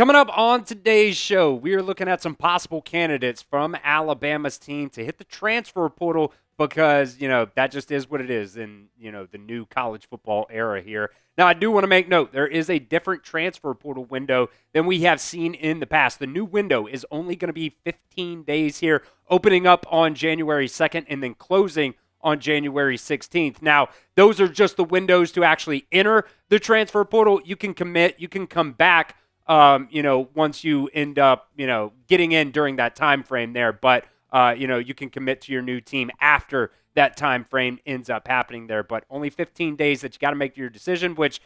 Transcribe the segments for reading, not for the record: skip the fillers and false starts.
Coming up on today's show, we are looking at some possible candidates from Alabama's team to hit the transfer portal because, that just is what it is in, the new college football era here. Now, I do want to make note, there is a different transfer portal window than we have seen in the past. The new window is only going to be 15 days here, opening up on January 2nd and then closing on January 16th. Now, those are just the windows to actually enter the transfer portal. You can commit, you can come back once you end up, getting in during that time frame there. But, you can commit to your new team after that time frame ends up happening there. But only 15 days that you got to make your decision, which,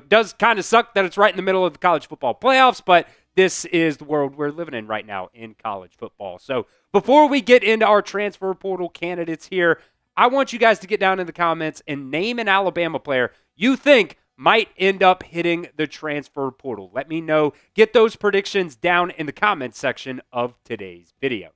does kind of suck that it's right in the middle of the college football playoffs. But this is the world we're living in right now in college football. So before we get into our transfer portal candidates here, I want you guys to get down in the comments and name an Alabama player you think might end up hitting the transfer portal. Let me know. Get those predictions down in the comments section of today's video.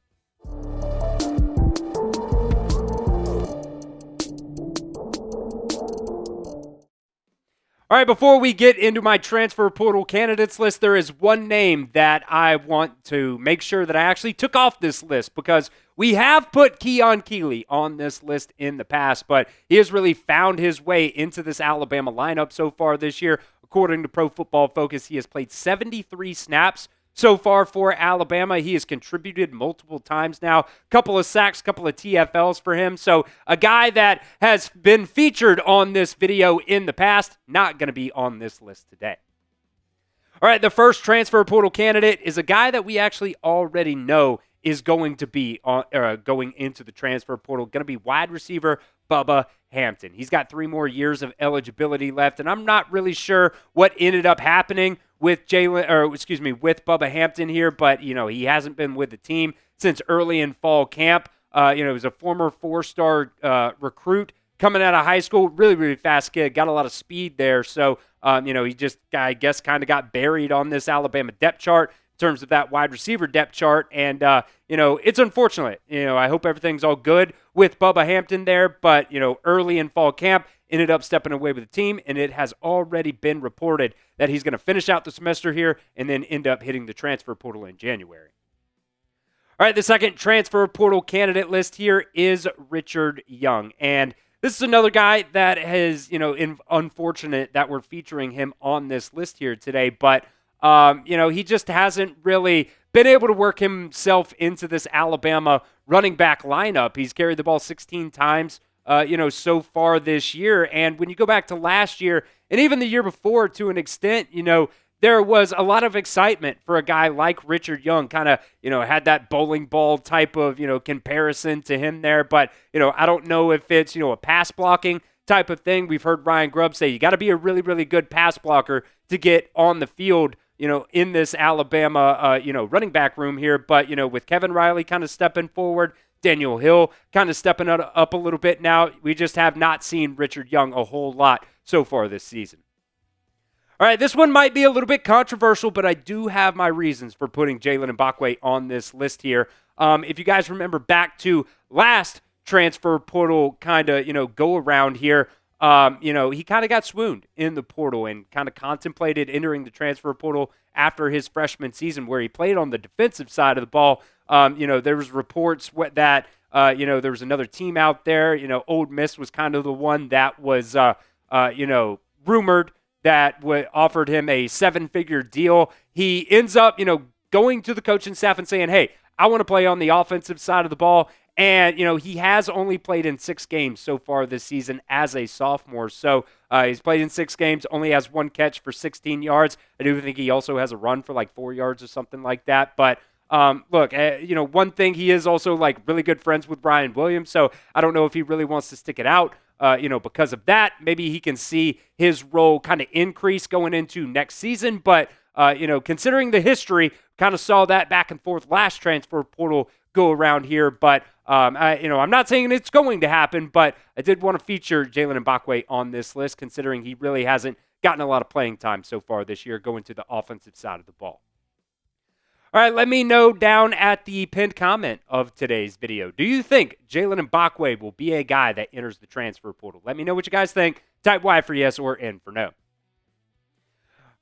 All right, before we get into my transfer portal candidates list, there is one name that I want to make sure that I actually took off this list because we have put Keon Keeley on this list in the past, but he has really found his way into this Alabama lineup so far this year. According to Pro Football Focus, he has played 73 snaps so far for Alabama. He has contributed multiple times now. A couple of sacks, a couple of TFLs for him. So a guy that has been featured on this video in the past, not going to be on this list today. All right, the first transfer portal candidate is a guy that we actually already know is going to be going into the transfer portal, going to be wide receiver Bubba Hampton. He's got 3 more years of eligibility left, and I'm not really sure what ended up happening with with Bubba Hampton here, but he hasn't been with the team since early in fall camp. He was a former 4-star recruit coming out of high school, really, really fast kid, got a lot of speed there. So, he just, I guess, kind of got buried on this Alabama depth chart in terms of that wide receiver depth chart. And, it's unfortunate. I hope everything's all good with Bubba Hampton there. But, early in fall camp, ended up stepping away with the team. And it has already been reported that he's going to finish out the semester here and then end up hitting the transfer portal in January. All right, the second transfer portal candidate list here is Richard Young. And this is another guy that has, unfortunate that we're featuring him on this list here today. But, he just hasn't really been able to work himself into this Alabama running back lineup. He's carried the ball 16 times, so far this year. And when you go back to last year and even the year before to an extent, there was a lot of excitement for a guy like Richard Young, kind of, had that bowling ball type of, comparison to him there. But, I don't know if it's, a pass blocking type of thing. We've heard Ryan Grubb say you got to be a really, really good pass blocker to get on the field, in this Alabama, running back room here. But, with Kevin Riley kind of stepping forward, Daniel Hill kind of stepping up a little bit now, we just have not seen Richard Young a whole lot so far this season. All right, this one might be a little bit controversial, but I do have my reasons for putting Jaylen Mbakwe on this list here. If you guys remember back to last transfer portal kind of, go around here, he kind of got swooned in the portal and kind of contemplated entering the transfer portal after his freshman season where he played on the defensive side of the ball. There was reports that, there was another team out there. Ole Miss was kind of the one that was, rumored that offered him a 7-figure deal. He ends up, going to the coaching staff and saying, hey, I want to play on the offensive side of the ball. And, he has only played in 6 games so far this season as a sophomore. So he's played in 6 games, only has 1 catch for 16 yards. I do think he also has a run for like 4 yards or something like that. But look, one thing, he is also like really good friends with Brian Williams. So I don't know if he really wants to stick it out. Because of that, maybe he can see his role kind of increase going into next season. But, considering the history, kind of saw that back and forth last transfer portal go around here. But, I'm not saying it's going to happen, but I did want to feature Jaylen Mbakwe on this list, considering he really hasn't gotten a lot of playing time so far this year going to the offensive side of the ball. All right, let me know down at the pinned comment of today's video. Do you think Jaylen Mbakwe will be a guy that enters the transfer portal? Let me know what you guys think. Type Y for yes or N for no.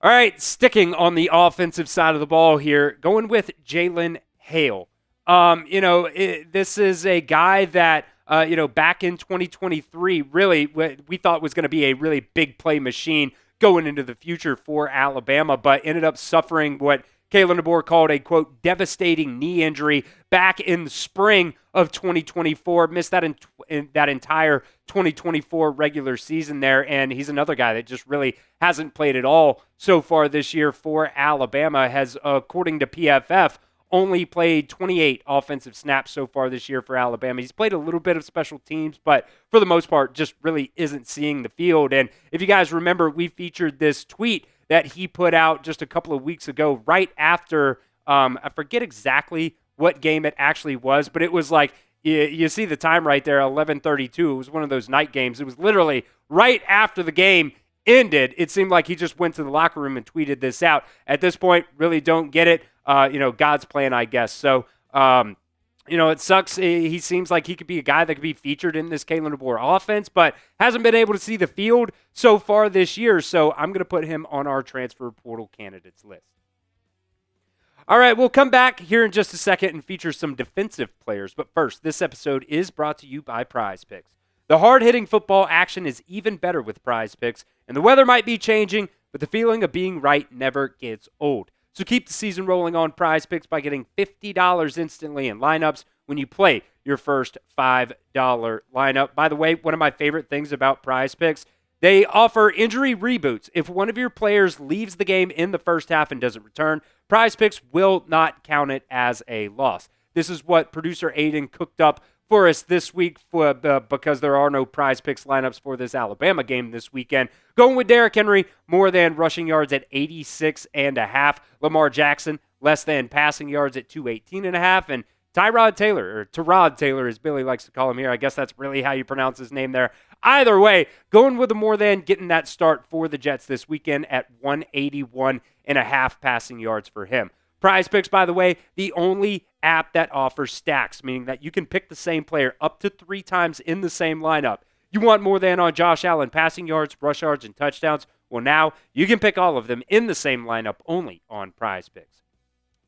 All right, sticking on the offensive side of the ball here, going with Jalen Hale. This is a guy that, back in 2023, really, we thought was going to be a really big play machine going into the future for Alabama, but ended up suffering what Kalen DeBoer called a, quote, devastating knee injury back in the spring of 2024. Missed that in that entire 2024 regular season there, and he's another guy that just really hasn't played at all so far this year for Alabama. Has, according to PFF, only played 28 offensive snaps so far this year for Alabama. He's played a little bit of special teams, but for the most part, just really isn't seeing the field. And if you guys remember, we featured this tweet that he put out just a couple of weeks ago, right after, I forget exactly what game it actually was, but it was like, you see the time right there, 11:32. It was one of those night games. It was literally right after the game ended. It seemed like he just went to the locker room and tweeted this out. At this point, really don't get it. God's plan, I guess. So, it sucks. He seems like he could be a guy that could be featured in this Kalen DeBoer offense, but hasn't been able to see the field so far this year. So I'm going to put him on our transfer portal candidates list. All right, we'll come back here in just a second and feature some defensive players. But first, this episode is brought to you by Prize Picks. The hard-hitting football action is even better with Prize Picks, and the weather might be changing, but the feeling of being right never gets old. So keep the season rolling on Prize Picks by getting $50 instantly in lineups when you play your first $5 lineup. By the way, one of my favorite things about Prize Picks, they offer injury reboots. If one of your players leaves the game in the first half and doesn't return, Prize Picks will not count it as a loss. This is what producer Aiden cooked up for us this week because there are no Prize Picks lineups for this Alabama game this weekend. Going with Derrick Henry, more than rushing yards at 86.5. Lamar Jackson, less than passing yards at 218.5. And Tyrod Taylor, as Billy likes to call him here. I guess that's really how you pronounce his name there. Either way, going with the more than, getting that start for the Jets this weekend at 181.5 passing yards for him. Prize Picks, by the way, the only app that offers stacks, meaning that you can pick the same player up to 3 times in the same lineup. You want more than on Josh Allen passing yards, rush yards, and touchdowns? Well, now you can pick all of them in the same lineup only on Prize Picks.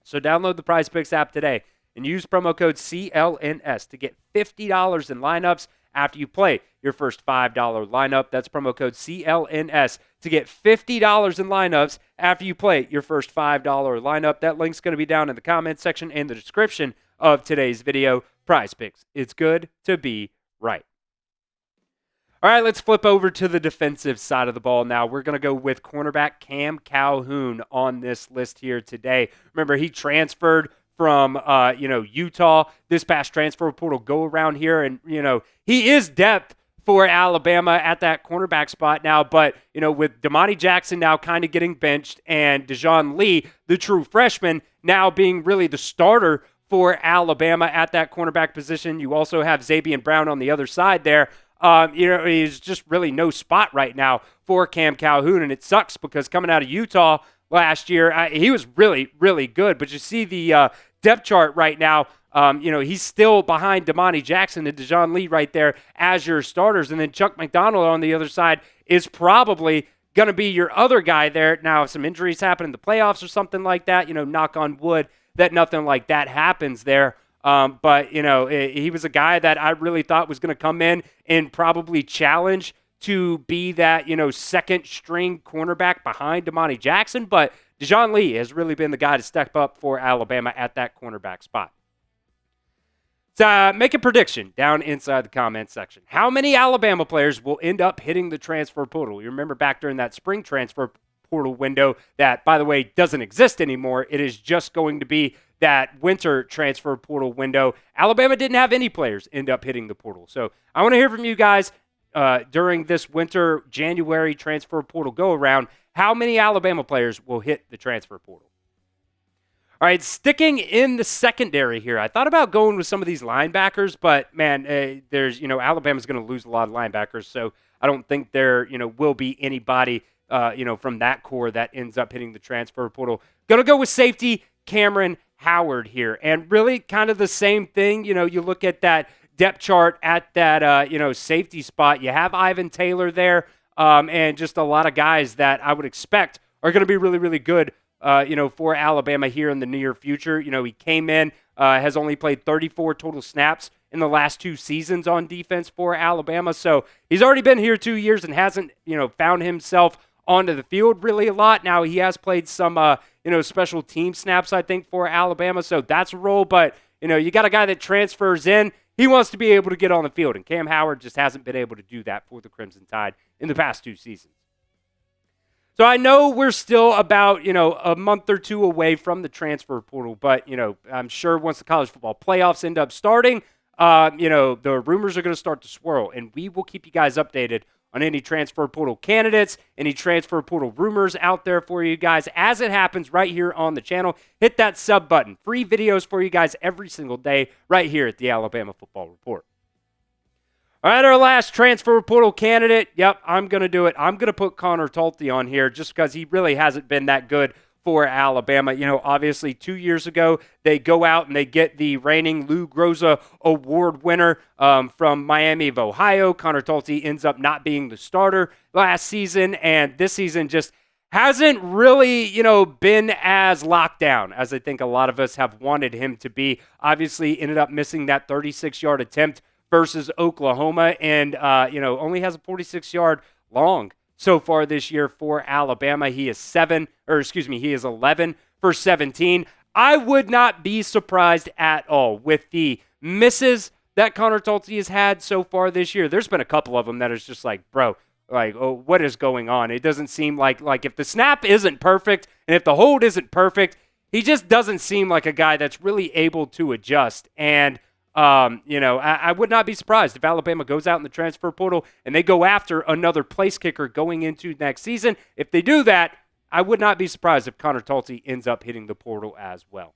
So download the Prize Picks app today and use promo code CLNS to get $50 in lineups after you play your first $5 lineup. That's promo code CLNS to get $50 in lineups after you play your first $5 lineup. That link's going to be down in the comments section and the description of today's video. Prize Picks. It's good to be right. All right, let's flip over to the defensive side of the ball now. We're going to go with cornerback Cam Calhoun on this list here today. Remember, he transferred from Utah this past transfer portal go around here, and he is depth for Alabama at that cornerback spot now, but with Damani Jackson now kind of getting benched and Dejoun Lee, the true freshman, now being really the starter for Alabama at that cornerback position. You also have Zabian Brown on the other side there. He's just really no spot right now for Cam Calhoun, and it sucks because coming out of Utah last year, he was really, really good. But you see the depth chart right now, he's still behind Damani Jackson and Dejoun Lee right there as your starters. And then Chuck McDonald on the other side is probably going to be your other guy there. Now, if some injuries happen in the playoffs or something like that, knock on wood that nothing like that happens there. But he was a guy that I really thought was going to come in and probably challenge to be that, second string cornerback behind Damani Jackson. But Dejoun Lee has really been the guy to step up for Alabama at that cornerback spot. So make a prediction down inside the comments section. How many Alabama players will end up hitting the transfer portal? You remember back during that spring transfer portal window that, by the way, doesn't exist anymore. It is just going to be that winter transfer portal window. Alabama didn't have any players end up hitting the portal. So I want to hear from you guys during this winter January transfer portal go-around. How many Alabama players will hit the transfer portal? All right, sticking in the secondary here, I thought about going with some of these linebackers, but man, Alabama's going to lose a lot of linebackers, so I don't think there, will be anybody, from that core that ends up hitting the transfer portal. Going to go with safety Kameron Howard here, and really kind of the same thing. You look at that depth chart at that, safety spot. You have Ivan Taylor there, and just a lot of guys that I would expect are going to be really, really good, for Alabama here in the near future. He came in, has only played 34 total snaps in the last 2 seasons on defense for Alabama. So he's already been here 2 years and hasn't, found himself onto the field really a lot. Now he has played some, special team snaps, I think, for Alabama. So that's a role. But, you got a guy that transfers in. He wants to be able to get on the field. And Cam Howard just hasn't been able to do that for the Crimson Tide in the past 2 seasons. So I know we're still about, a month or 2 away from the transfer portal. But, I'm sure once the college football playoffs end up starting, the rumors are going to start to swirl. And we will keep you guys updated on any transfer portal candidates, any transfer portal rumors out there for you guys as it happens right here on the channel. Hit that sub button. Free videos for you guys every single day right here at the Alabama Football Report. All right, our last transfer portal candidate. Yep, I'm going to do it. I'm going to put Conor Talty on here just because he really hasn't been that good for Alabama. Obviously 2 years ago, they go out and they get the reigning Lou Groza Award winner from Miami of Ohio. Conor Talty ends up not being the starter last season, and this season just hasn't really, been as locked down as I think a lot of us have wanted him to be. Obviously ended up missing that 36-yard attempt versus Oklahoma, and, only has a 46-yard long so far this year for Alabama. He is 11 for 17. I would not be surprised at all with the misses that Conor Talty has had so far this year. There's been a couple of them that is just like, bro, what is going on? It doesn't seem like if the snap isn't perfect and if the hold isn't perfect, he just doesn't seem like a guy that's really able to adjust. And I would not be surprised if Alabama goes out in the transfer portal and they go after another place kicker going into next season. If they do that, I would not be surprised if Conor Talty ends up hitting the portal as well.